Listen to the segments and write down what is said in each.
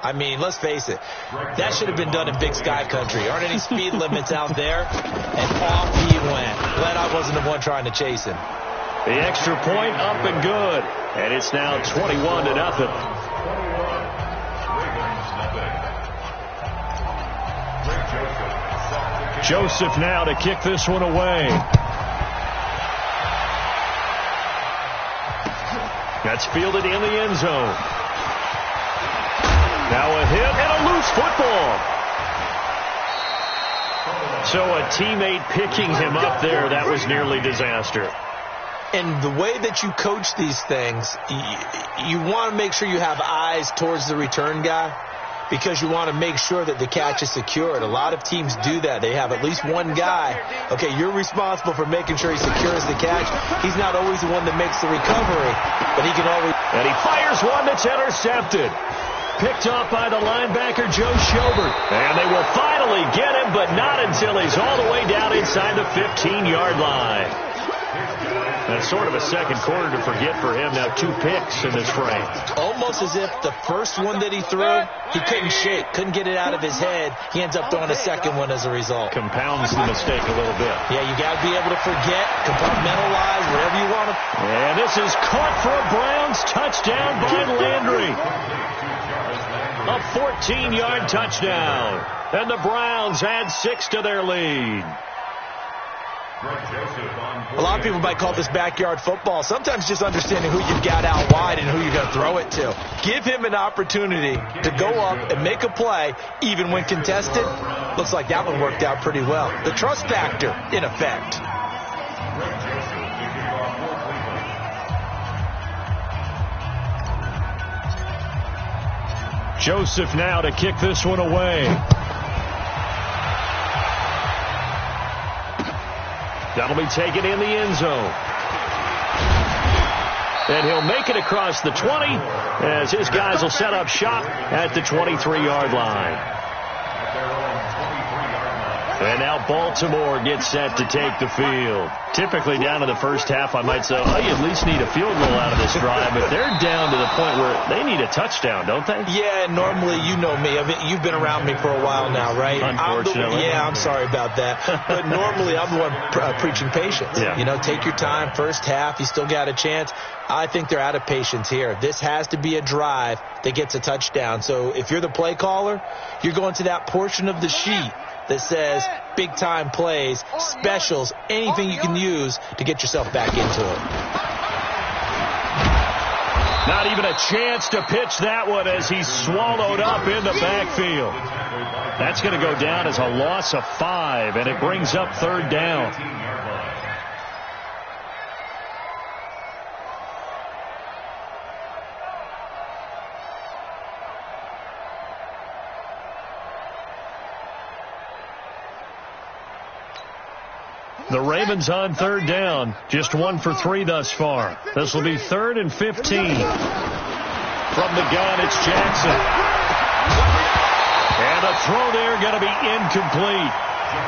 I mean, let's face it, that should have been done in Big Sky Country. Aren't any speed limits out there? And off he went. Glad I wasn't the one trying to chase him. The extra point up and good. And it's now 21-0. Joseph now to kick this one away. That's fielded in the end zone. Now a hit and a loose football. So a teammate picking him up there, that was nearly disaster. And the way that you coach these things, you want to make sure you have eyes towards the return guy because you want to make sure that the catch is secured. A lot of teams do that. They have at least one guy. Okay, you're responsible for making sure he secures the catch. He's not always the one that makes the recovery, but he can always... And he fires one that's intercepted. Picked off by the linebacker, Joe Schobert. And they will finally get him, but not until he's all the way down inside the 15-yard line. That's sort of a second quarter to forget for him. Now 2 picks in this frame. Almost as if the first one that he threw, he couldn't shake, couldn't get it out of his head. He ends up throwing a second one as a result. Compounds the mistake a little bit. Yeah, you got to be able to forget, compartmentalize, whatever you want to. And this is caught for a Browns touchdown by Landry. A 14-yard touchdown. And the Browns add 6 to their lead. A lot of people might call this backyard football. Sometimes just understanding who you've got out wide and who you're going to throw it to. Give him an opportunity to go up and make a play, even when contested. Looks like that one worked out pretty well. The trust factor, in effect. Joseph now to kick this one away. That'll be taken in the end zone. And he'll make it across the 20 as his guys will set up shop at the 23-yard line. And now Baltimore gets set to take the field. Typically down to the first half, I might say, oh, you at least need a field goal out of this drive. But they're down to the point where they need a touchdown, don't they? Yeah, normally, you know me. You've been around me for a while now, right? Unfortunately. I'm sorry about that. But normally, I'm the one preaching patience. Yeah. You know, take your time. First half, you still got a chance. I think they're out of patience here. This has to be a drive that gets a touchdown. So if you're the play caller, you're going to that portion of the sheet that says big-time plays, specials, anything you can use to get yourself back into it. Not even a chance to pitch that one as he's swallowed up in the backfield. That's going to go down as a loss of 5, and it brings up 3rd down. The Ravens on 3rd down. Just 1 for 3 thus far. This will be 3rd and 15. From the gun, it's Jackson. And a throw there going to be incomplete.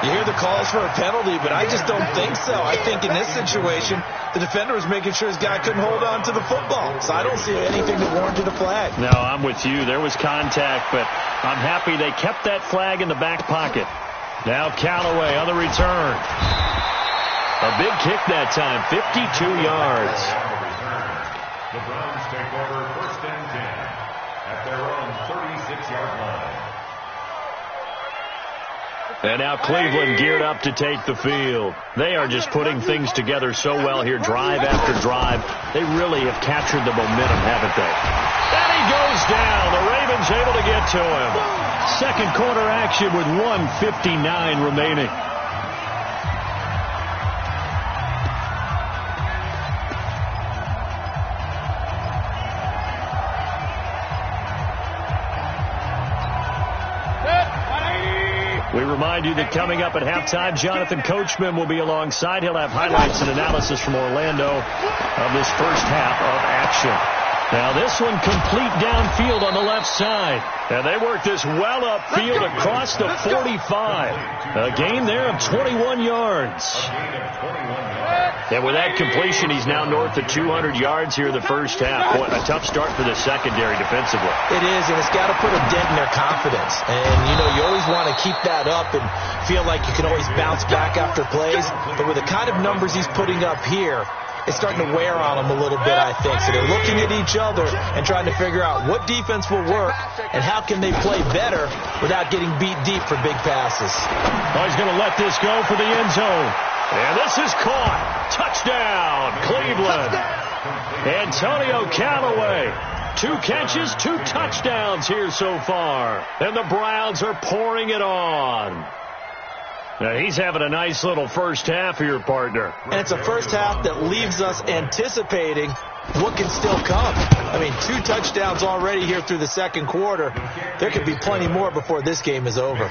You hear the calls for a penalty, but I just don't think so. I think in this situation, the defender was making sure his guy couldn't hold on to the football. So I don't see anything that warranted a flag. No, I'm with you. There was contact, but I'm happy they kept that flag in the back pocket. Now Callaway on the return. A big kick that time, 52 yards. The Browns take over 1st and 10 at their own 36-yard line. And now Cleveland geared up to take the field. They are just putting things together so well here, drive after drive. They really have captured the momentum, haven't they? And he goes down. The Ravens able to get to him. Second quarter action with 1:59 remaining. We remind you that coming up at halftime, Jonathan Coachman will be alongside. He'll have highlights and analysis from Orlando of this first half of action. Now this one complete downfield on the left side. And they work this well upfield across the 45. A gain there of 21 yards. And with that completion, he's now north of 200 yards here in the first half. Boy, a tough start for the secondary defensively. It is, and it's got to put a dent in their confidence. And, you know, you always want to keep that up and feel like you can always bounce back after plays. But with the kind of numbers he's putting up here, it's starting to wear on them a little bit, I think. So they're looking at each other and trying to figure out what defense will work and how can they play better without getting beat deep for big passes. Oh, he's going to let this go for the end zone. And this is caught. Touchdown, Cleveland. Antonio Callaway. 2 catches, 2 touchdowns here so far. And the Browns are pouring it on. Now, he's having a nice little first half here, partner. And it's a first half that leaves us anticipating what can still come. I mean, 2 touchdowns already here through the second quarter. There could be plenty more before this game is over.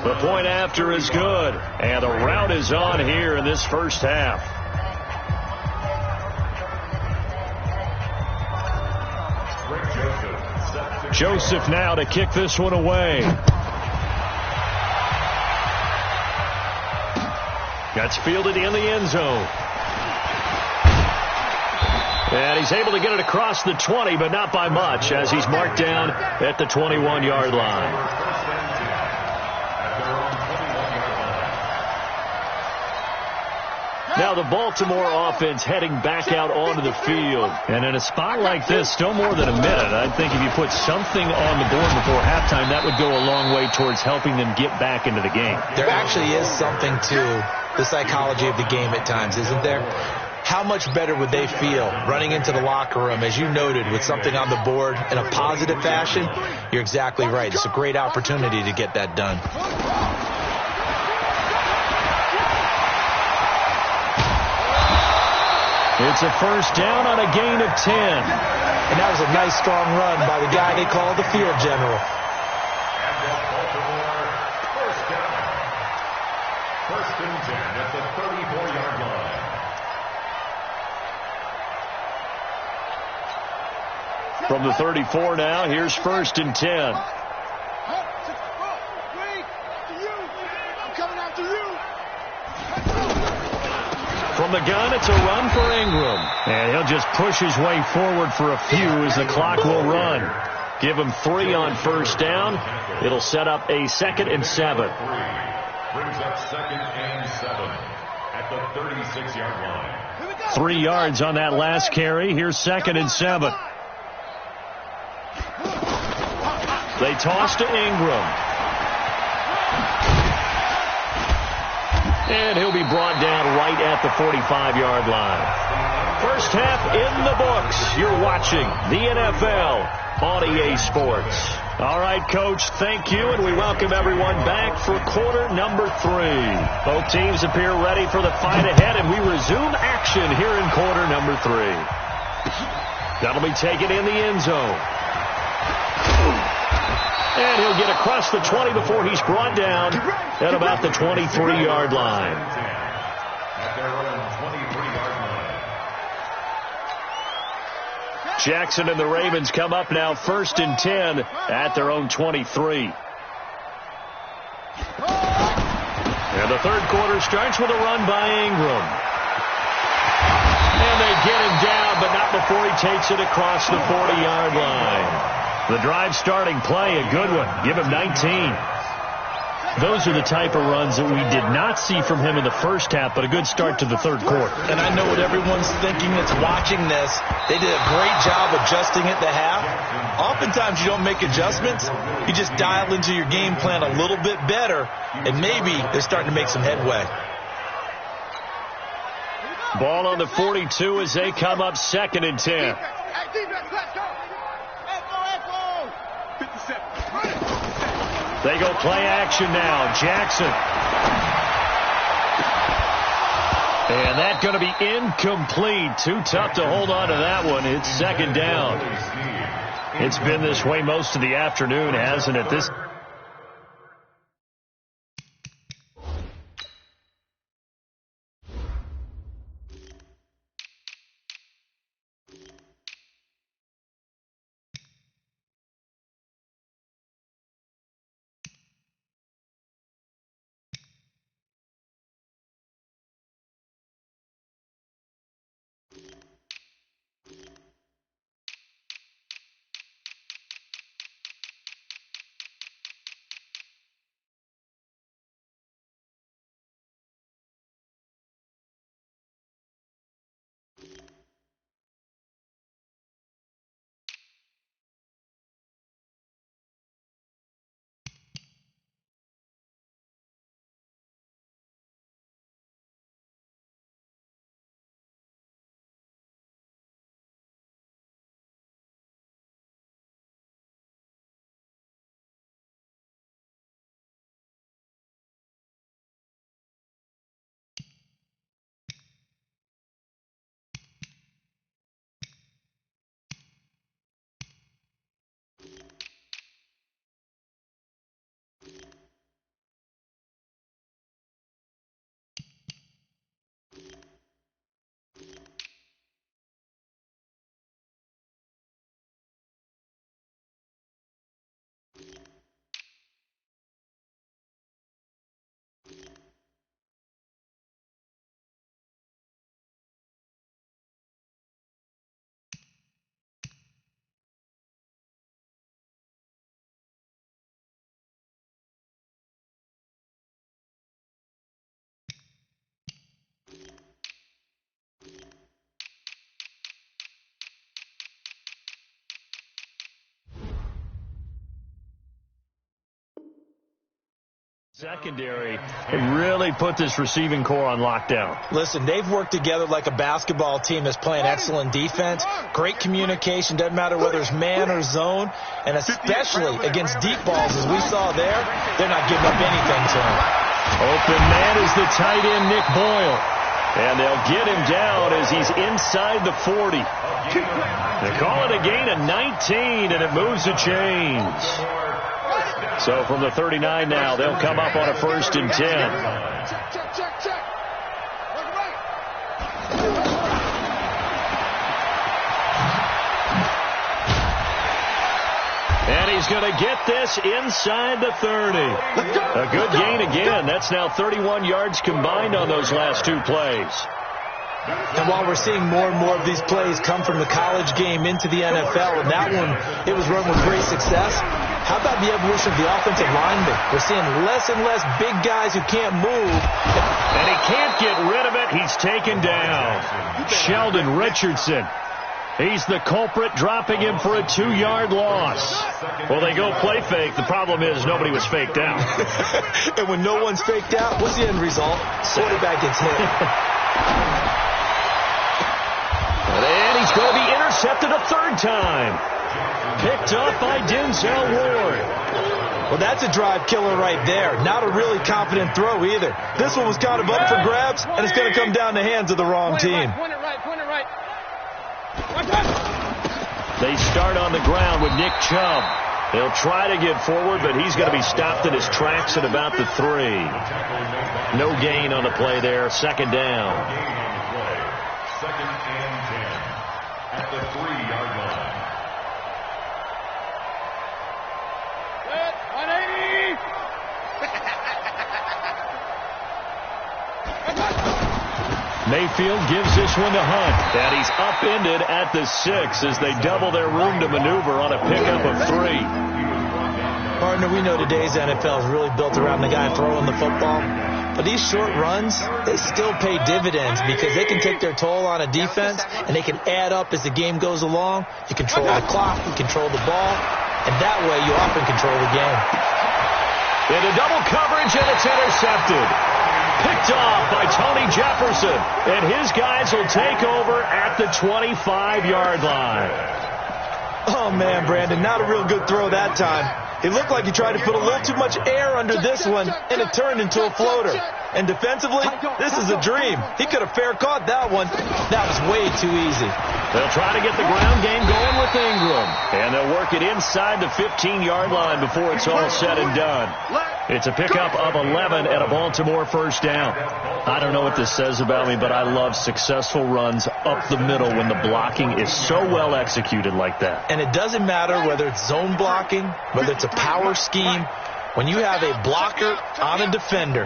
The point after is good. And the rout is on here in this first half. Joseph now to kick this one away. That's fielded in the end zone. And he's able to get it across the 20, but not by much, as he's marked down at the 21-yard line. Now the Baltimore offense heading back out onto the field. And in a spot like this, still more than a minute, I think if you put something on the board before halftime, that would go a long way towards helping them get back into the game. There actually is something to the psychology of the game at times, isn't there? How much better would they feel running into the locker room, as you noted, with something on the board in a positive fashion? You're exactly right. It's a great opportunity to get that done. It's a first down on a gain of 10. And that was a nice, strong run by the guy they call the field general. First and 10 at the 34-yard line. From the 34 now, here's first and 10. From the gun, it's a run for Ingram. And he'll just push his way forward for a few as the clock will run. Give him 3 on first down. It'll set up a 2nd and 7. Brings up 2nd and 7 at the 36-yard line. 3 yards on that last carry. Here's 2nd and 7. They toss to Ingram. And he'll be brought down right at the 45-yard line. First half in the books. You're watching the NFL on EA Sports. All right, Coach, thank you, and we welcome everyone back for quarter number 3. Both teams appear ready for the fight ahead, and we resume action here in quarter number 3. That'll be taken in the end zone. And he'll get across the 20 before he's brought down at about the 23-yard line. At their own 23-yard line. Jackson and the Ravens come up now first and 10 at their own 23. And the third quarter starts with a run by Ingram. And they get him down, but not before he takes it across the 40-yard line. The drive starting play, a good one. Give him 19. Those are the type of runs that we did not see from him in the first half, but a good start to the third quarter. And I know what everyone's thinking that's watching this. They did a great job adjusting at the half. Oftentimes you don't make adjustments. You just dial into your game plan a little bit better, and maybe they're starting to make some headway. Ball on the 42 as they come up 2nd and 10. They go play action now. Jackson. And that's going to be incomplete. Too tough to hold on to that one. It's 2nd down. It's been this way most of the afternoon, hasn't it? This Secondary, they really put this receiving core on lockdown. Listen, they've worked together like a basketball team that's playing excellent defense, great communication, doesn't matter whether it's man or zone, and especially against deep balls as we saw there, they're not giving up anything to him. Open man is the tight end, Nick Boyle. And they'll get him down as he's inside the 40. They call it a gain of 19, and it moves the chains. So from the 39 now, they'll come up on a 1st and 10. And he's going to get this inside the 30. A good gain again. That's now 31 yards combined on those last 2 plays. And while we're seeing more and more of these plays come from the college game into the NFL, and that one, it was run with great success, how about the evolution of the offensive lineman? We're seeing less and less big guys who can't move. And he can't get rid of it. He's taken down. Sheldon Richardson. He's the culprit, dropping him for a 2-yard loss. Well, they go play fake. The problem is nobody was faked out. And when no one's faked out, what's the end result? Quarterback gets hit. And he's going to be intercepted a 3rd time. Picked up by Denzel Ward. Well, that's a drive killer right there. Not a really confident throw either. This one was kind of up for grabs, and it's going to come down the hands of the wrong team. Point it right. They start on the ground with Nick Chubb. He'll try to get forward, but he's going to be stopped in his tracks at about the 3. No gain on the play there. 2nd down. 2nd and 10 at the 3-yard line. Good. 180. Mayfield gives this one to Hunt. And he's upended at the 6 as they double their room to maneuver on a pickup of 3. Partner, we know today's NFL is really built around the guy throwing the football. But these short runs, they still pay dividends because they can take their toll on a defense, and they can add up as the game goes along. You control the clock, you control the ball, and that way you often control the game. Into double coverage, and it's intercepted. Picked off by Tony Jefferson, and his guys will take over at the 25-yard line. Oh, man, Brandon, not a real good throw that time. It looked like he tried to put a little too much air under this one, and it turned into a floater. And defensively, this is a dream. He could have fair caught that one. That was way too easy. They'll try to get the ground game going with Ingram, and they'll work it inside the 15-yard line before it's all said and done. It's a pickup of 11 and a Baltimore 1st down. I don't know what this says about me, but I love successful runs up the middle when the blocking is so well executed like that. And it doesn't matter whether it's zone blocking, whether it's a power scheme. When you have a blocker on a defender,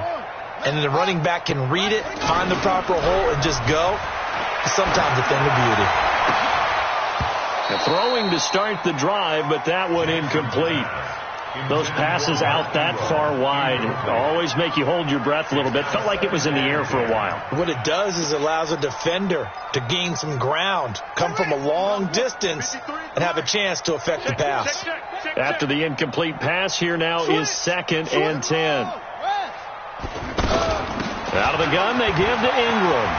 and the running back can read it, find the proper hole, and just go, it's sometimes a thing of beauty. Throwing to start the drive, but that one incomplete. Those passes out that far wide always make you hold your breath a little bit. Felt like it was in the air for a while. What it does is it allows a defender to gain some ground, come from a long distance, and have a chance to affect the pass. After the incomplete pass, here now is 2nd and 10. Out of the gun, they give to Ingram.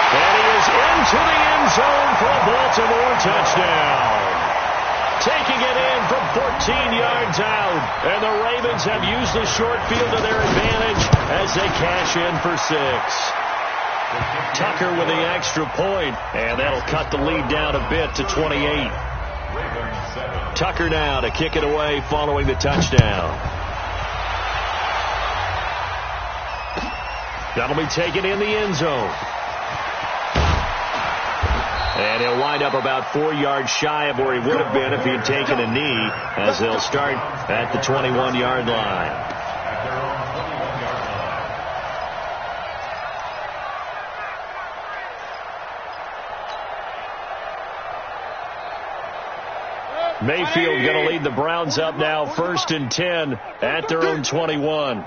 And he is into the end zone for a Baltimore touchdown. Taking it in from 14 yards out. And the Ravens have used the short field to their advantage as they cash in for 6. Tucker with the extra point, and that'll cut the lead down a bit to 28. Tucker now to kick it away following the touchdown. That'll be taken in the end zone. And he'll wind up about 4 yards shy of where he would have been if he had taken a knee, as they'll start at the 21-yard line. Mayfield going to lead the Browns up now, 1st and 10 at their own 21.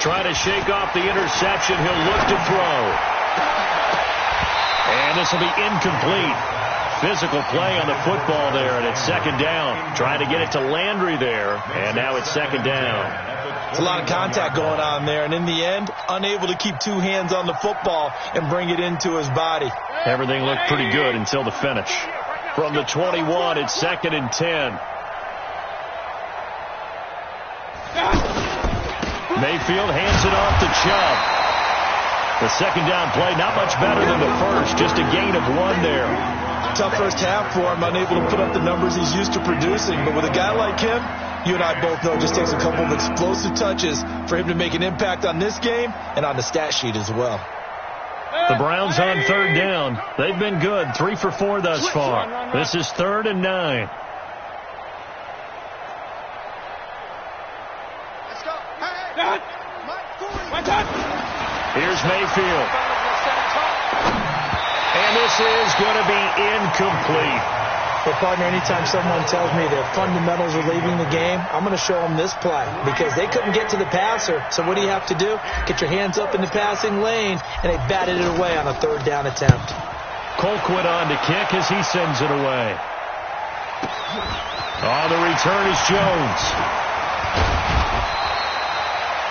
Trying to shake off the interception. He'll look to throw. And this will be incomplete. Physical play on the football there, and it's second down. Trying to get it to Landry there, and now it's second down. It's a lot of contact going on there, and in the end, unable to keep two hands on the football and bring it into his body. Everything looked pretty good until the finish. From the 21, it's second and 10. Mayfield hands it off to Chubb. The second down play, not much better than the first, just a gain of 1 there. Tough first half for him, unable to put up the numbers he's used to producing. But with a guy like him, you and I both know it just takes a couple of explosive touches for him to make an impact on this game and on the stat sheet as well. The Browns on third down. They've been good, 3 for 4 thus far. This is 3rd and 9. Let's go. Here's Mayfield. And this is going to be incomplete. Well, partner, anytime someone tells me their fundamentals are leaving the game, I'm going to show them this play because they couldn't get to the passer. So what do you have to do? Get your hands up in the passing lane, and they batted it away on a third down attempt. Colquitt on to kick as he sends it away. On the return is Jones.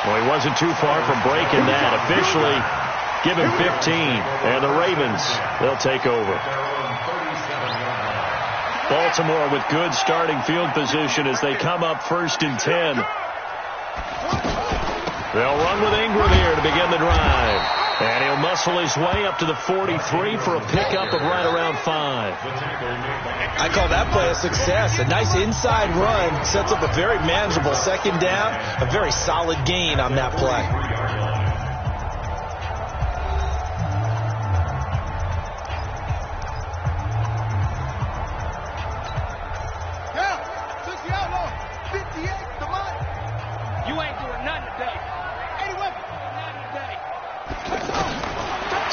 Well, he wasn't too far from breaking that. Officially, give him 15. And the Ravens, they'll take over. Baltimore with good starting field position as they come up 1st and 10. They'll run with Ingram here to begin the drive. And he'll muscle his way up to the 43 for a pickup of right around 5. I call that play a success. A nice inside run sets up a very manageable second down. A very solid gain on that play.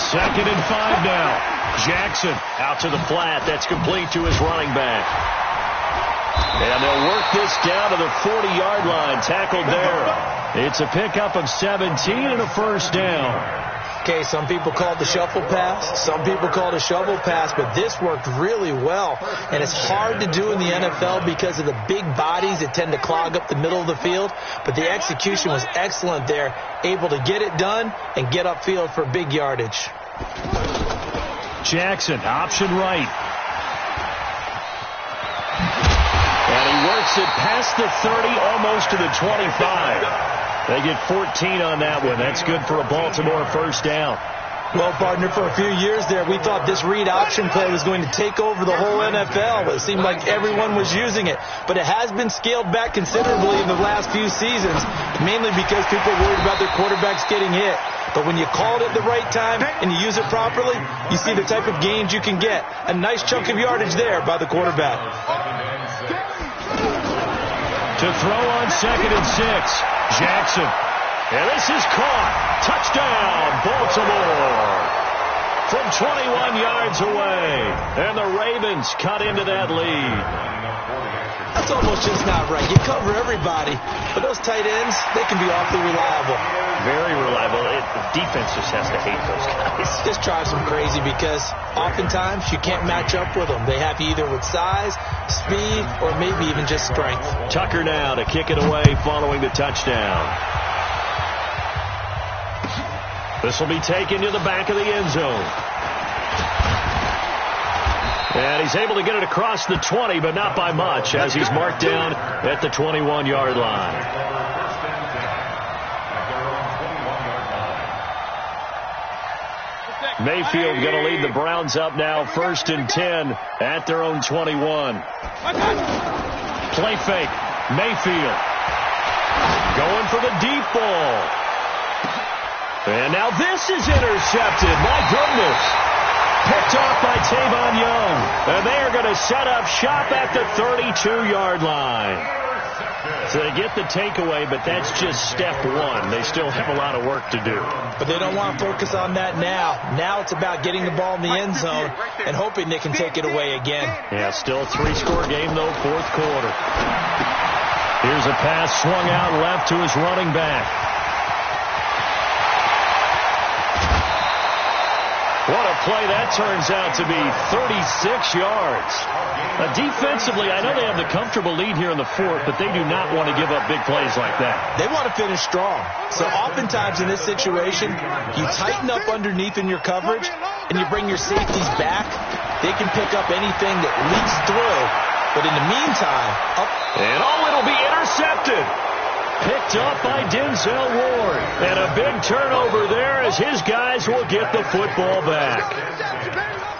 Second and 5 now. Jackson out to the flat. That's complete to his running back. And they'll work this down to the 40-yard line. Tackled there. It's a pickup of 17 and a first down. Okay, some people call it the shuffle pass. Some people call it a shovel pass, but this worked really well. And it's hard to do in the NFL because of the big bodies that tend to clog up the middle of the field. But the execution was excellent there, able to get it done and get upfield for big yardage. Jackson, option right. And he works it past the 30, almost to the 25. They get 14 on that one. That's good for a Baltimore first down. Well, partner, for a few years there, we thought this read option play was going to take over the whole NFL. It seemed like everyone was using it. But it has been scaled back considerably in the last few seasons, mainly because people are worried about their quarterbacks getting hit. But when you call it at the right time and you use it properly, you see the type of gains you can get. A nice chunk of yardage there by the quarterback. To throw on 2nd and 6. Jackson. And this is caught. Touchdown, Baltimore. From 21 yards away. And the Ravens cut into that lead. That's almost just not right. You cover everybody. But those tight ends, they can be awfully reliable. Very reliable. The defense just has to hate those guys. This drives them crazy because oftentimes you can't match up with them. They have you either with size, speed, or maybe even just strength. Tucker now to kick it away following the touchdown. This will be taken to the back of the end zone. And he's able to get it across the 20, but not by much, as he's marked down at the 21-yard line. Mayfield going to lead the Browns up now, 1st and 10 at their own 21. Play fake. Mayfield going for the deep ball. And now this is intercepted. My goodness. Picked off by Tavon Young. And they are going to set up shop at the 32-yard line. So they get the takeaway, but that's just step one. They still have a lot of work to do. But they don't want to focus on that now. Now it's about getting the ball in the end zone and hoping they can take it away again. Yeah, still a 3-score game, though, 4th quarter. Here's a pass swung out left to his running back. What a play, that turns out to be 36 yards. Defensively, I know they have the comfortable lead here in the fourth, but they do not want to give up big plays like that. They want to finish strong. So oftentimes in this situation, you tighten up underneath in your coverage, and you bring your safeties back. They can pick up anything that leaks through. But in the meantime, and it'll be intercepted. Picked up by Denzel Ward. And a big turnover there as his guys will get the football back.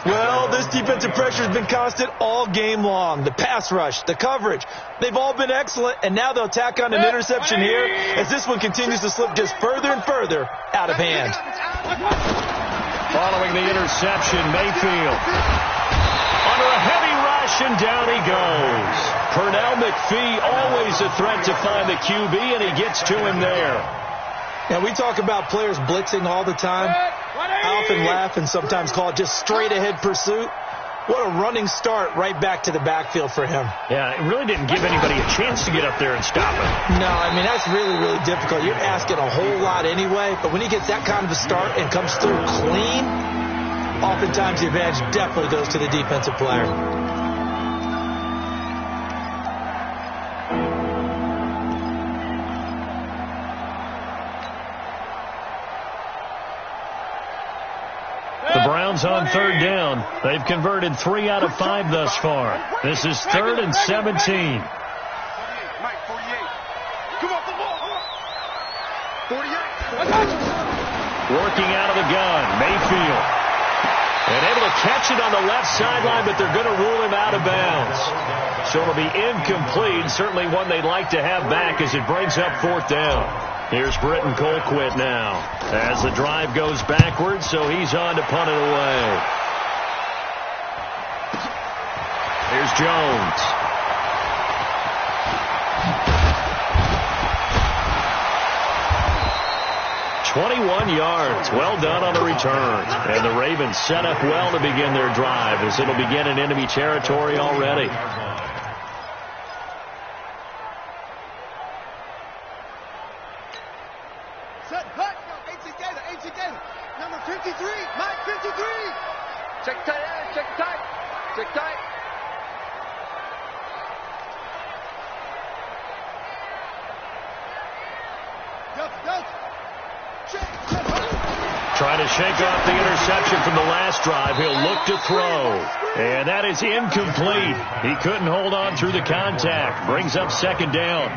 Well, this defensive pressure has been constant all game long. The pass rush, the coverage, they've all been excellent. And now they'll tack on an interception here as this one continues to slip just further and further out of hand. Following the interception, Mayfield under a heavy rush, and down he goes. Pernell McPhee, always a threat to find the QB, and he gets to him there. Now, we talk about players blitzing all the time. I often laugh and sometimes call it just straight-ahead pursuit. What a running start right back to the backfield for him. Yeah, it really didn't give anybody a chance to get up there and stop him. No, I mean, that's really, really difficult. You're asking a whole lot anyway, but when he gets that kind of a start and comes through clean, oftentimes the advantage definitely goes to the defensive player. The Browns on third down. They've converted 3 out of 5 thus far. This is 3rd and 17. Mike, 48. Come on, 48. Working out of the gun, Mayfield. And able to catch it on the left sideline, but they're going to rule him out of bounds. So it'll be incomplete. Certainly one they'd like to have back as it brings up 4th down. Here's Britton Colquitt now as the drive goes backwards, so he's on to punt it away. Here's Jones. "21 yards. Well done on the return. And the Ravens set up well to begin their drive as it'll begin in enemy territory already. Number 53, Mike 53. Check tight, check tight, check tight. Trying to shake off the interception from the last drive. He'll look to throw. And that is incomplete. He couldn't hold on through the contact. Brings up 2nd down.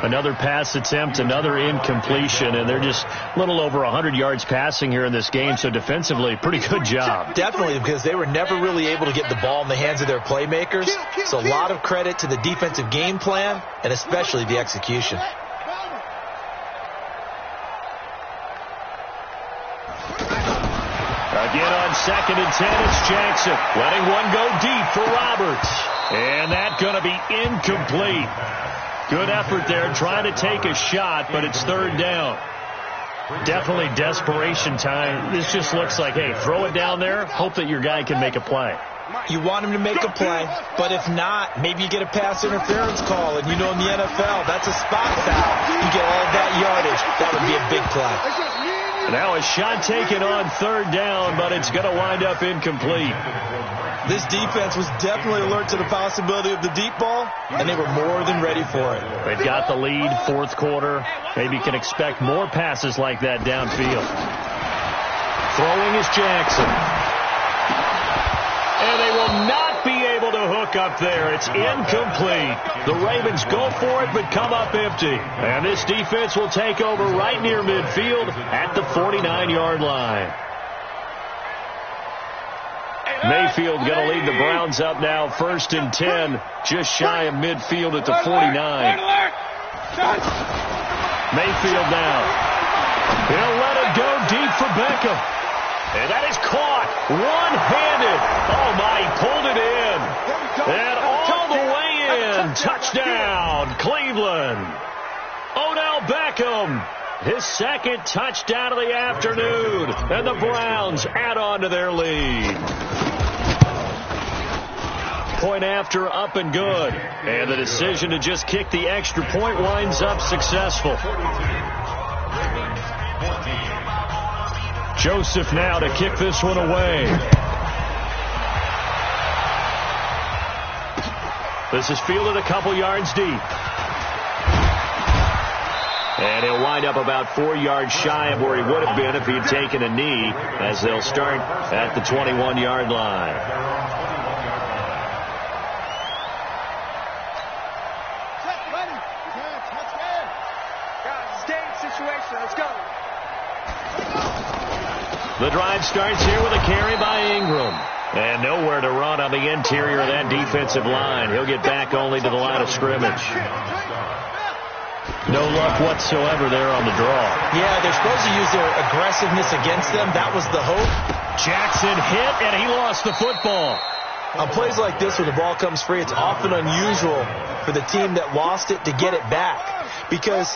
Another pass attempt, another incompletion, and they're just a little over 100 yards passing here in this game, so defensively, pretty good job. Definitely, because they were never really able to get the ball in the hands of their playmakers, so a lot of credit to the defensive game plan and especially the execution. Again on 2nd and 10, it's Jackson. Letting one go deep for Roberts. And that's going to be incomplete. Good effort there, trying to take a shot, but it's 3rd down. Definitely desperation time. This just looks like, hey, throw it down there, hope that your guy can make a play. You want him to make a play, but if not, maybe you get a pass interference call, and you know in the NFL, that's a spot foul. You get all that yardage. That would be a big play. Now a shot taken on 3rd down, but it's going to wind up incomplete. This defense was definitely alert to the possibility of the deep ball, and they were more than ready for it. They've got the lead, 4th quarter. Maybe you can expect more passes like that downfield. Throwing is Jackson. And they will not be able to hook up there. It's incomplete. The Ravens go for it, but come up empty. And this defense will take over right near midfield at the 49-yard line. Mayfield going to lead the Browns up now, 1st and 10, just shy of midfield at the 49. Mayfield now. He'll let it go deep for Beckham. And that is caught one-handed. Oh, my, he pulled it in. And all the way in. Touchdown, Cleveland. Odell Beckham, his 2nd touchdown of the afternoon. And the Browns add on to their lead. Point after, up and good. And the decision to just kick the extra point winds up successful. Joseph now to kick this one away. This is fielded a couple yards deep. And he'll wind up about 4 yards shy of where he would have been if he had taken a knee, as they'll start at the 21-yard line. Let's go. The drive starts here with a carry by Ingram. And nowhere to run on the interior of that defensive line. He'll get back only to the line of scrimmage. No luck whatsoever there on the draw. Yeah, they're supposed to use their aggressiveness against them. That was the hope. Jackson hit, and he lost the football. On plays like this where the ball comes free, it's often unusual for the team that lost it to get it back. Because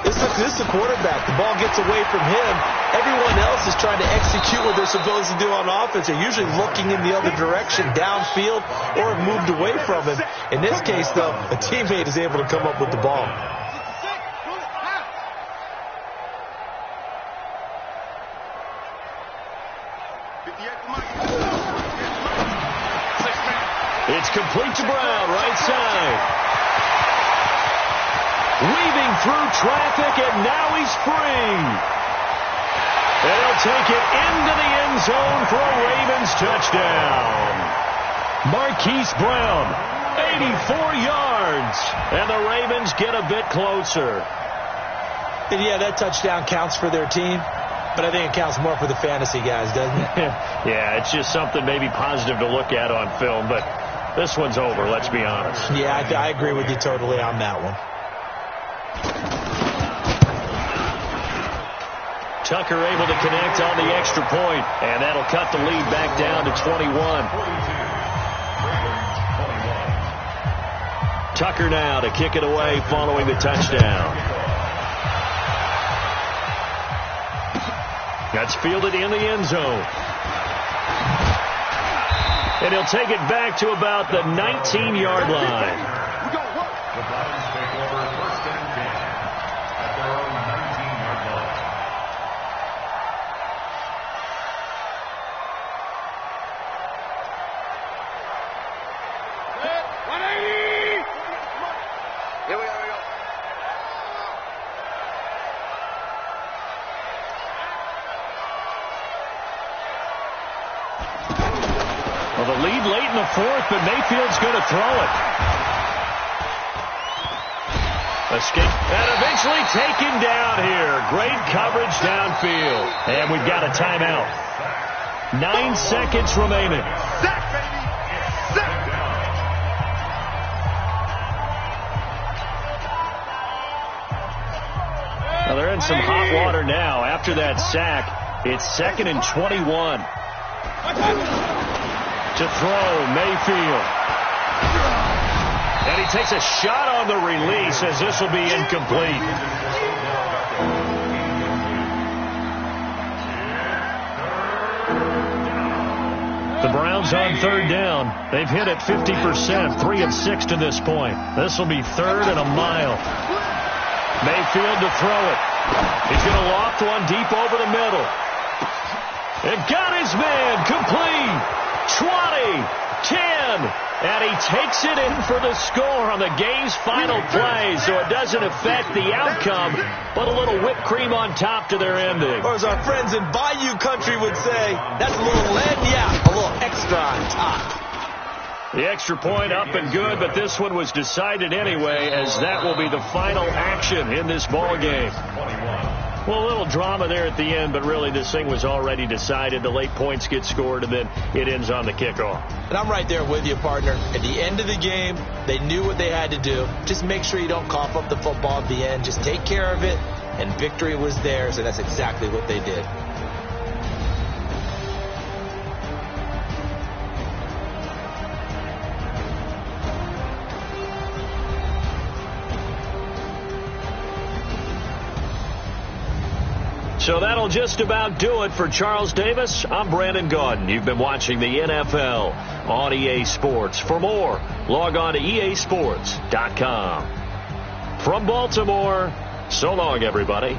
this is a quarterback. The ball gets away from him. Everyone else is trying to execute what they're supposed to do on offense. They're usually looking in the other direction, downfield, or have moved away from him. In this case, though, a teammate is able to come up with the ball. It's complete to Brown, right side. Weaving through traffic, and now he's free. And he'll take it into the end zone for a Ravens touchdown. Marquise Brown, 84 yards. And the Ravens get a bit closer. And yeah, that touchdown counts for their team. But I think it counts more for the fantasy guys, doesn't it? Yeah, it's just something maybe positive to look at on film, but this one's over, let's be honest. Yeah, I agree with you totally on that one. Tucker able to connect on the extra point, and that'll cut the lead back down to 21. Tucker now to kick it away following the touchdown. That's fielded in the end zone. And he'll take it back to about the 19-yard line. The Browns take over first and 10 at their own 19-yard line. Here we go. Well, the lead late in the fourth, but Mayfield's going to throw it. Escape, and eventually taken down here. Great coverage downfield. And we've got a timeout. 9 seconds remaining. Sack, baby. Sack. Now they're in some hot water now. After that sack, it's 2nd and 21. To throw, Mayfield. And he takes a shot on the release as this will be incomplete. The Browns on third down. They've hit it 50%, 3 of 6 to this point. This will be 3rd and a mile. Mayfield to throw it. He's going to loft one deep over the middle. And got his man complete. 20, 10, and he takes it in for the score on the game's final play, so it doesn't affect the outcome, but a little whipped cream on top to their ending. Or as our friends in Bayou Country would say, that's a little lagniappe, a little extra on top. The extra point up and good, but this one was decided anyway, as that will be the final action in this ball game. Well, a little drama there at the end, but really this thing was already decided. The late points get scored, and then it ends on the kickoff. And I'm right there with you, partner. At the end of the game, they knew what they had to do. Just make sure you don't cough up the football at the end. Just take care of it, and victory was theirs, and that's exactly what they did. So that'll just about do it for Charles Davis. I'm Brandon Gaudin. You've been watching the NFL on EA Sports. For more, log on to easports.com. From Baltimore, so long, everybody.